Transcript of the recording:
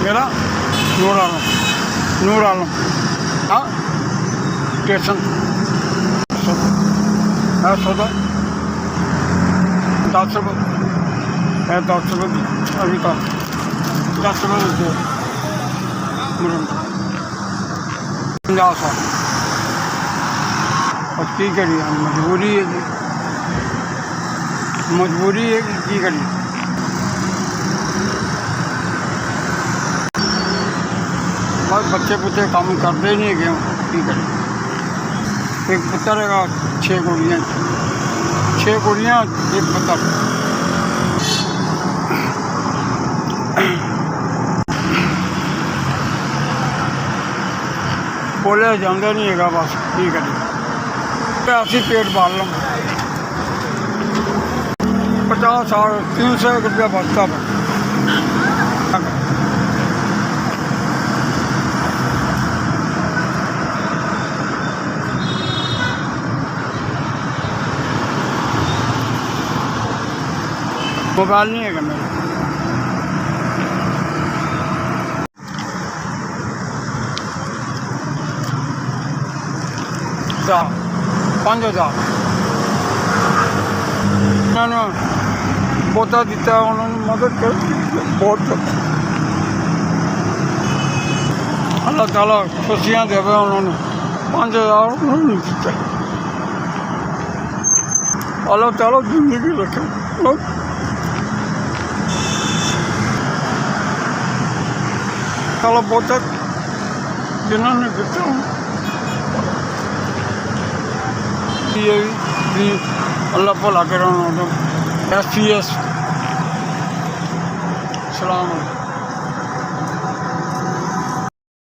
मेरा नूर आलम हाँ स्टेशन है सौदा 10 रुपये है 10 रुपये अभी तक 10 रुपये दे 50 साल अब की करिए मजबूरी है जी मजबूरी है कि की करिए बस बच्चे पुच्चे काम करते ही नहीं है की करिए एक पुत्र है 6 कुड़ियाँ 6 कुड़ियाँ एक पुत्र बोलिया जाता नहीं है बस की करिए असी पेट पाल लो 50 साल 300 रुपया बचता है मोबाइल नहीं है मेरा 5000 उन्होंने पोता दिता उन्होंने मदद कर बहुत अल्लाह ताला खुशियाँ देवे उन्होंने 5000 उन्होंने दिता अल्लाह ताला जिंदगी रखे ताला पोता जिन्होंने दिता ये भी अल्लाह भला करा SCS सलाम।